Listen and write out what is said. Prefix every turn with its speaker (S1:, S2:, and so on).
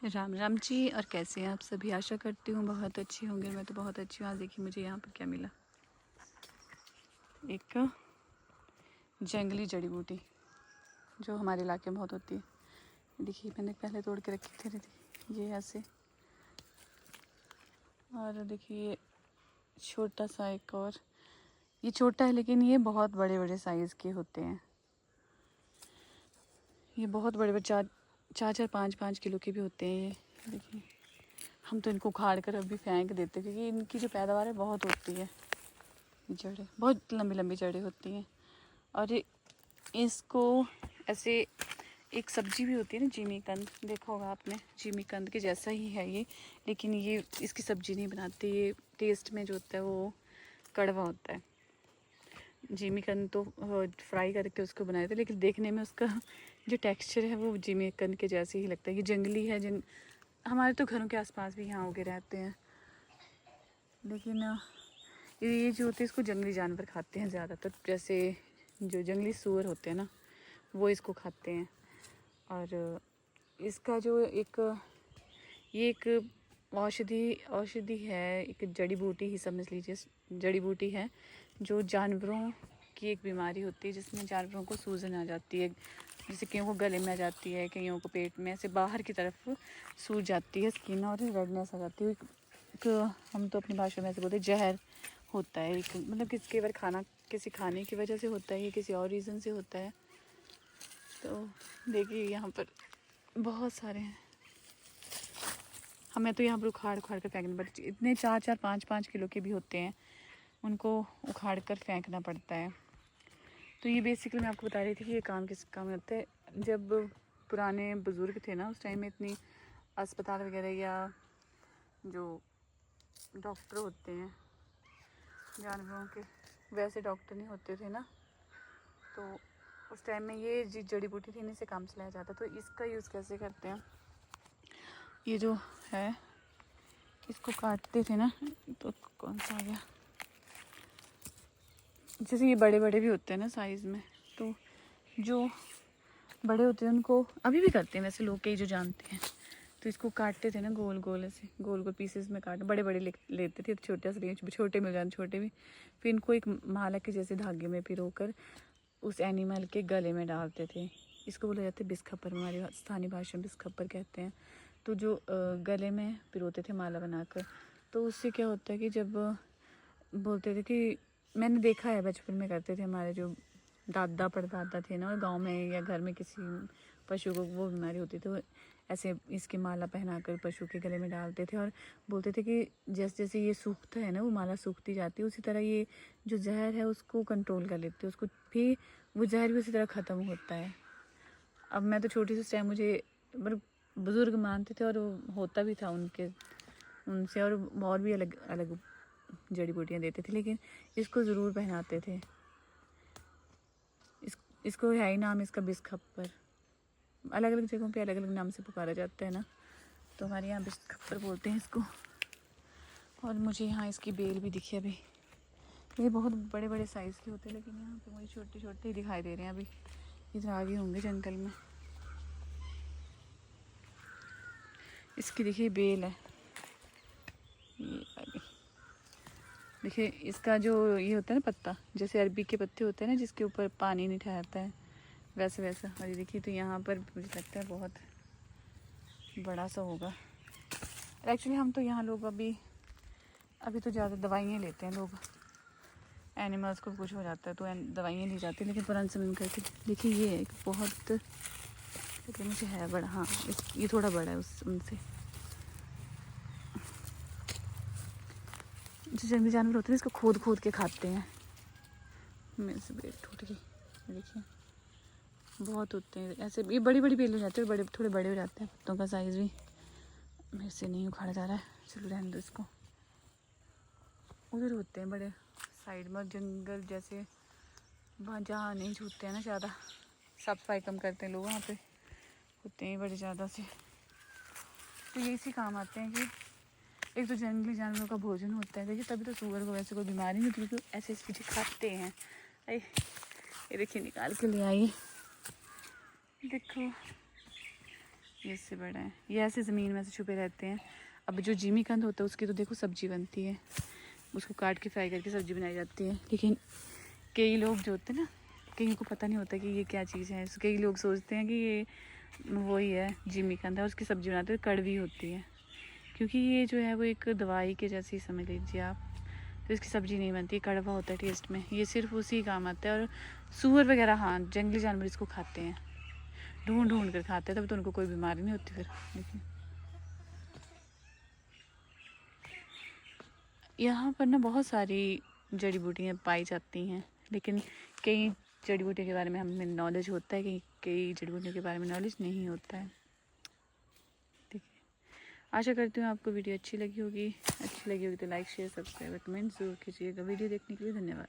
S1: राम राम जी। और कैसे हैं आप सभी? आशा करती हूँ बहुत अच्छे होंगे। मैं तो बहुत अच्छी हूँ। आज देखिए मुझे यहाँ पर क्या मिला, एक जंगली जड़ी बूटी जो हमारे इलाके में बहुत होती है। देखिए मैंने पहले तोड़ के रखी थी, ये ऐसे। और देखिए छोटा सा एक और, ये छोटा है लेकिन ये बहुत बड़े बड़े साइज़ के होते हैं। ये बहुत बड़े बड़े, चार 5 किलो के भी होते हैं ये। देखिए हम तो इनको उखाड़ कर अभी फेंक देते हैं क्योंकि इनकी जो पैदावार है बहुत होती है। जड़ें बहुत लंबी लंबी जड़ें होती हैं। और इसको ऐसे एक सब्जी भी होती है ना, जिमीकंद, देखा होगा आपने। जिमीकंद के जैसा ही है ये, लेकिन ये इसकी सब्जी नहीं बनाते। ये टेस्ट में जो होता है वो कड़वा होता है। जिमीकंद तो फ्राई करके उसको बनाए थे, लेकिन देखने में उसका जो टेक्सचर है वो जिमीकंद के जैसे ही लगता है। ये जंगली है, हमारे तो घरों के आसपास भी यहाँ उगे रहते हैं। लेकिन ये जो होते हैं इसको जंगली जानवर खाते हैं ज़्यादातर। जैसे जो जंगली सूअर होते हैं ना, वो इसको खाते हैं। और इसका जो ये एक औषधि है, एक जड़ी बूटी ही समझ लीजिए। जड़ी बूटी है जो जानवरों की एक बीमारी होती है जिसमें जानवरों को सूजन आ जाती है। जैसे कईयों को गले में आ जाती है, कईयों को पेट में, ऐसे बाहर की तरफ सूज जाती है स्किन, और रेडनेस आ जाती है। हम तो अपनी भाषा में ऐसे बोलते हैं जहर होता है एक, मतलब किसी खाने की वजह से होता है, या किसी और रीज़न से होता है। तो देखिए यहाँ पर बहुत सारे हैं। हमें तो यहाँ पर उखाड़ उखाड़ कर फेंकना पड़ता है। इतने 4-5 किलो के भी होते हैं, उनको उखाड़ कर फेंकना पड़ता है। तो ये बेसिकली मैं आपको बता रही थी कि ये काम किस काम में होता है। जब पुराने बुज़ुर्ग थे ना, उस टाइम में इतनी अस्पताल वगैरह या जो डॉक्टर होते हैं जानवरों के, वैसे डॉक्टर नहीं होते थे ना, तो उस टाइम में ये जड़ी बूटी थी, इन्हीं से काम चलाया जाता। तो इसका यूज़ कैसे करते हैं, ये जो है इसको काटते थे ना, तो कौन सा आ गया, जैसे ये बड़े बड़े भी होते हैं ना साइज़ में, तो जो बड़े होते हैं उनको अभी भी करते हैं वैसे लोग, कई जो जानते हैं। तो इसको काटते थे ना गोल गोल, ऐसे गोल गोल पीसेस में काट, बड़े बड़े लेते थे, छोटे से छोटे मिल जाते, छोटे भी। फिर इनको एक माला के जैसे धागे में पिरोकर उस एनिमल के गले में डालते थे। इसको बोला जाता है बिस्खप्पर, हमारी स्थानीय भाषा में बिस्खप्पर कहते हैं। तो जो गले में पिरोते थे माला बनाकर, तो उससे क्या होता है कि जब बोलते थे कि, मैंने देखा है बचपन में करते थे हमारे जो दादा परदादा थे ना, और गांव में या घर में किसी पशु को वो बीमारी होती तो ऐसे इसकी माला पहनाकर पशु के गले में डालते थे। और बोलते थे कि जैसे जैसे ये सूखता है ना, वो माला सूखती जाती है, उसी तरह ये जो जहर है उसको कंट्रोल कर लेते हैं, उसको भी वो जहर भी उसी तरह ख़त्म होता है। अब मैं तो छोटी सी, उस टाइम मुझे मतलब बुज़ुर्ग मानते थे और वो होता भी था उनसे, और भी अलग अलग जड़ी बूटियाँ देते थे, लेकिन इसको ज़रूर पहनाते थे। इसको है ही नाम इसका बिस्खप्पर। अलग अलग जगहों पे अलग अलग नाम से पुकारा जाता है ना, तो हमारे यहाँ बिस्खप्पर बोलते हैं इसको। और मुझे यहाँ इसकी बेल भी दिखी अभी। ये बहुत बड़े बड़े साइज़ के होते हैं, लेकिन यहाँ पे मुझे छोटे छोटे ही दिखाई दे रहे हैं। अभी इधर आगे होंगे जंगल में। इसकी देखिए बेल है, ये अभी देखिए इसका जो ये होता है ना पत्ता, जैसे अरबी के पत्ते होते हैं ना जिसके ऊपर पानी नहीं ठहरता है, वैसे वैसा। और ये देखिए, तो यहाँ पर मुझे लगता है बहुत बड़ा सा होगा। एक्चुअली हम तो यहाँ लोग अभी तो ज़्यादा दवाइयाँ लेते हैं लोग, एनिमल्स को कुछ हो जाता है तो दवाइयाँ ली जाती है, लेकिन पुराने समय में कहते देखिए ये एक बहुत, लेकिन मुझे है बड़ा, हाँ ये थोड़ा बड़ा है उनसे। जो जंगली जानवर होते हैं इसको खोद खोद के खाते हैं। मेरे से बेल टूट गई, देखिए बहुत होते हैं ऐसे। ये बड़ी बड़ी बेल हो जाती है, बड़े थोड़े बड़े हो जाते हैं, पत्तों का साइज़ भी। मेरे से नहीं उखाड़ा जा रहा है, चलो रहने दो इसको। उधर होते हैं बड़े साइड में जंगल जैसे, वहाँ जहाँ नहीं छूटते हैं ना ज़्यादा, साफ सफाई कम करते हैं लोग, वहाँ पे होते हैं बड़े ज़्यादा से। तो ये इसी काम आते हैं कि एक तो जंगली जानवरों का भोजन होता है। देखिए तभी तो सूअर को वैसे कोई बीमारी नहीं होती, क्योंकि ऐसे चीज़ें खाते हैं। ये देखिए निकाल के ले आई, देखो ये इससे बड़ा है। ये ऐसे ज़मीन में से छुपे रहते हैं। अब जो जिमीकंद होता है उसकी तो देखो सब्जी बनती है, उसको काट के फ्राई करके सब्जी बनाई जाती है। लेकिन कई लोग जो होते हैं ना, कई को पता नहीं होता कि ये क्या चीज़ है। कई लोग सोचते हैं कि ये वही है जिमीकंद है, उसकी सब्जी बनाते हैं, कड़वी होती है। क्योंकि ये जो है वो एक दवाई के जैसी समझ लीजिए आप। तो इसकी सब्ज़ी नहीं बनती, कड़वा होता है टेस्ट में। ये सिर्फ उसी काम आता है। और सूअर वगैरह, हाँ, जंगली जानवर इसको खाते हैं, ढूंढ ढूंढ कर खाते हैं, तब तो उनको कोई बीमारी नहीं होती फिर। देखिए यहाँ पर ना बहुत सारी जड़ी बूटियाँ पाई जाती हैं, लेकिन कई जड़ी बूटियों के बारे में हमें नॉलेज होता है, कई जड़ी बूटियों के बारे में नॉलेज नहीं होता है। देखिए, आशा करती हूँ आपको वीडियो अच्छी लगी होगी। अच्छी लगी होगी तो लाइक शेयर सब्सक्राइब कमेंट ज़रूर कीजिएगा। वीडियो देखने के लिए धन्यवाद।